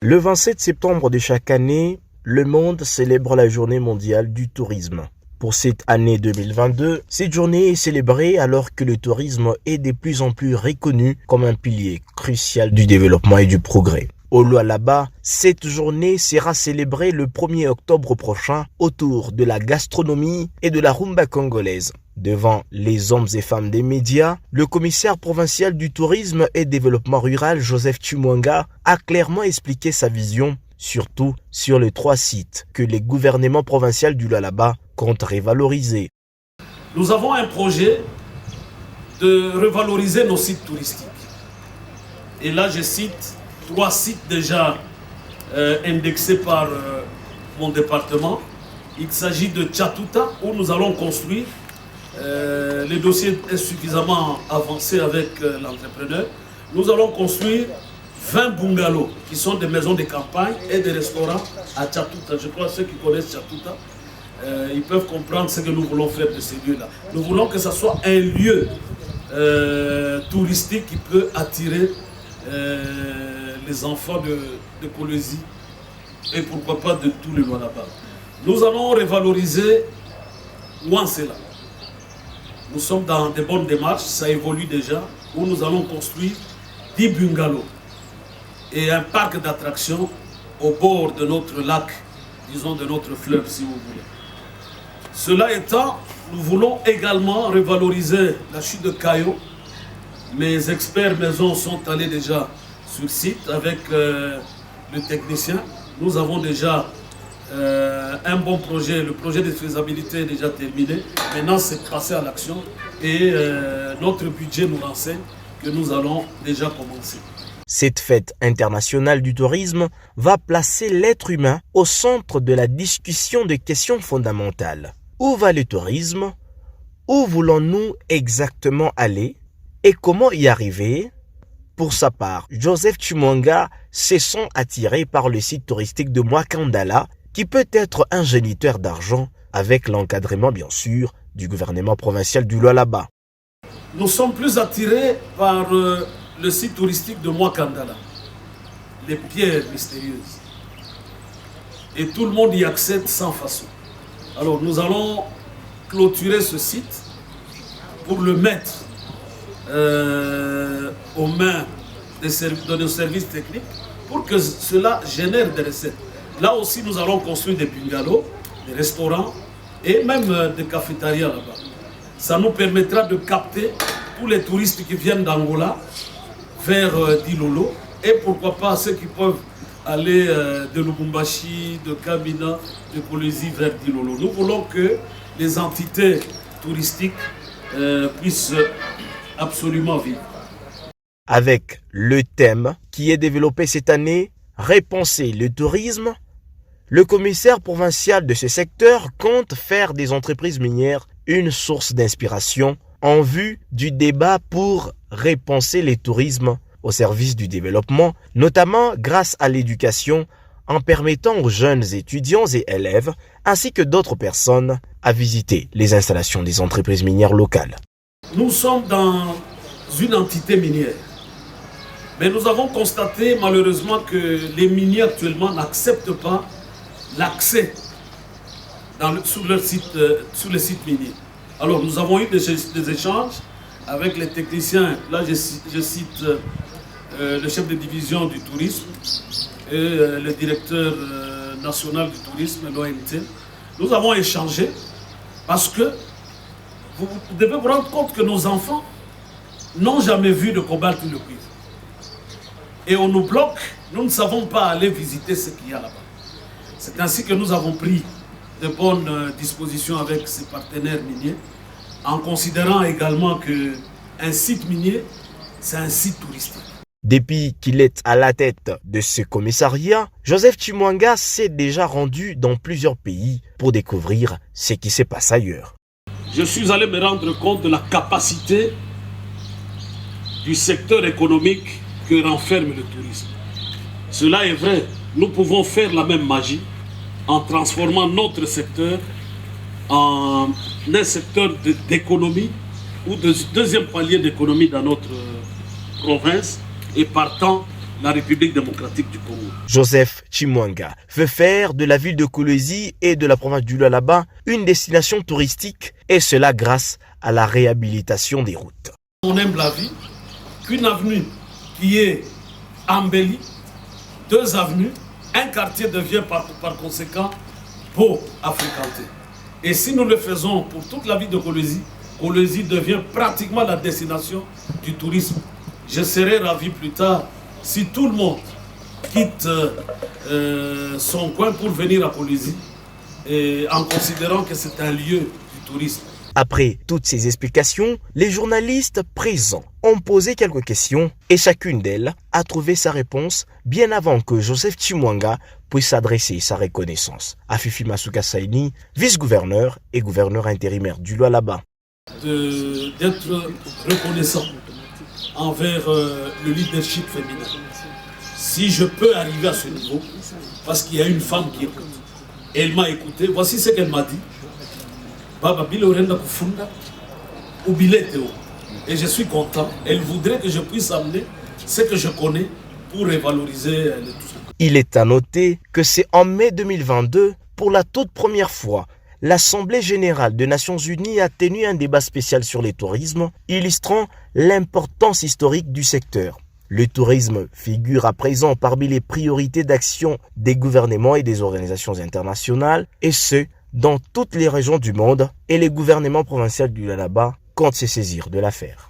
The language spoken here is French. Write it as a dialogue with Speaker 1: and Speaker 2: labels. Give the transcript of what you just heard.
Speaker 1: Le 27 septembre de chaque année, le monde célèbre la journée mondiale du tourisme. Pour cette année 2022, cette journée est célébrée alors que le tourisme est de plus en plus reconnu comme un pilier crucial du développement et du progrès. Au Lualaba, cette journée sera célébrée le 1er octobre prochain autour de la gastronomie et de la rumba congolaise. Devant les hommes et femmes des médias, le commissaire provincial du tourisme et développement rural, Joseph Chimwanga, a clairement expliqué sa vision, surtout sur les 3 sites que les gouvernements provinciaux du Lualaba comptent revaloriser.
Speaker 2: Nous avons un projet de revaloriser nos sites touristiques. Et là, je cite 3 sites déjà indexés par mon département. Il s'agit de Tchatouta, où nous allons construire. Le dossier est suffisamment avancé avec l'entrepreneur. Nous allons construire 20 bungalows qui sont des maisons de campagne et des restaurants à Tchatouta. Je crois que ceux qui connaissent Tchatouta, ils peuvent comprendre ce que nous voulons faire de ces lieux-là. Nous voulons que ce soit un lieu touristique qui peut attirer les enfants de Kolwezi et pourquoi pas de tous les Lualaba. Nous allons revaloriser Ouansela. Nous sommes dans de bonnes démarches, ça évolue déjà, où nous allons construire 10 bungalows et un parc d'attractions au bord de notre lac, disons de notre fleuve si vous voulez. Cela étant, nous voulons également revaloriser la chute de Caillot. Mes experts maison sont allés déjà sur site avec le technicien. Nous avons déjà un bon projet, le projet de faisabilité est déjà terminé. Maintenant, c'est passer à l'action et notre budget nous renseigne que nous allons déjà commencer.
Speaker 1: Cette fête internationale du tourisme va placer l'être humain au centre de la discussion de questions fondamentales. Où va le tourisme? Où voulons-nous exactement aller? Et comment y arriver? Pour sa part, Joseph Chimwanga se sent attiré par le site touristique de Mwakandala, qui peut être un géniteur d'argent avec l'encadrement bien sûr du gouvernement provincial du Lualaba.
Speaker 2: Nous sommes plus attirés par le site touristique de Mwakandala, les pierres mystérieuses. Et tout le monde y accède sans façon. Alors nous allons clôturer ce site pour le mettre aux mains de nos services techniques pour que cela génère des recettes. Là aussi, nous allons construire des bungalows, des restaurants et même des cafétérias là-bas. Ça nous permettra de capter tous les touristes qui viennent d'Angola vers Dilolo et pourquoi pas ceux qui peuvent aller de Lubumbashi, de Kamina, de Kolwezi vers Dilolo. Nous voulons que les entités touristiques puissent absolument vivre.
Speaker 1: Avec le thème qui est développé cette année, repenser le tourisme, le commissaire provincial de ce secteur compte faire des entreprises minières une source d'inspiration en vue du débat pour repenser le tourisme au service du développement, notamment grâce à l'éducation, en permettant aux jeunes étudiants et élèves, ainsi que d'autres personnes, à visiter les installations des entreprises minières locales.
Speaker 2: Nous sommes dans une entité minière, mais nous avons constaté malheureusement que les miniers actuellement n'acceptent pas l'accès sur le site minier. Alors nous avons eu des échanges avec les techniciens, là je cite le chef de division du tourisme et le directeur national du tourisme, l'OMT. Nous avons échangé parce que vous devez vous rendre compte que nos enfants n'ont jamais vu de cobalt ou de cuivre. Et on nous bloque, nous ne savons pas aller visiter ce qu'il y a là-bas. C'est ainsi que nous avons pris de bonnes dispositions avec ces partenaires miniers, en considérant également qu'un site minier, c'est un site touristique.
Speaker 1: Depuis qu'il est à la tête de ce commissariat, Joseph Chimwanga s'est déjà rendu dans plusieurs pays pour découvrir ce qui se passe ailleurs.
Speaker 2: Je suis allé me rendre compte de la capacité du secteur économique que renferme le tourisme. Cela est vrai, nous pouvons faire la même magie en transformant notre secteur en un secteur d'économie ou de deuxième palier d'économie dans notre province et partant la République démocratique du Congo.
Speaker 1: Joseph Chimwanga veut faire de la ville de Kolwezi et de la province du Lualaba une destination touristique, et cela grâce à la réhabilitation des routes.
Speaker 2: On aime la vie, qu'une avenue qui est embellie, 2 avenues, un quartier devient par conséquent beau à fréquenter. Et si nous le faisons pour toute la ville de Kolwezi, Kolwezi devient pratiquement la destination du tourisme. Je serai ravi plus tard si tout le monde quitte son coin pour venir à Kolwezi, en considérant que c'est un lieu du tourisme.
Speaker 1: Après toutes ces explications, les journalistes présents ont posé quelques questions et chacune d'elles a trouvé sa réponse bien avant que Joseph Chimwanga puisse adresser sa reconnaissance à Fifi Masuka Saini, vice-gouverneur et gouverneur intérimaire du Lualaba.
Speaker 2: D'être reconnaissant envers le leadership féminin. Si je peux arriver à ce niveau, parce qu'il y a une femme qui écoute. Elle m'a écouté, voici ce qu'elle m'a dit. Et je suis content. Elle voudrait que je puisse amener ce que je connais pour revaloriser tout ça.
Speaker 1: Il est à noter que c'est en mai 2022, pour la toute première fois, l'Assemblée générale des Nations unies a tenu un débat spécial sur le tourisme, illustrant l'importance historique du secteur. Le tourisme figure à présent parmi les priorités d'action des gouvernements et des organisations internationales, et ce, dans toutes les régions du monde, et les gouvernements provinciaux du Lualaba comptent se saisir de l'affaire.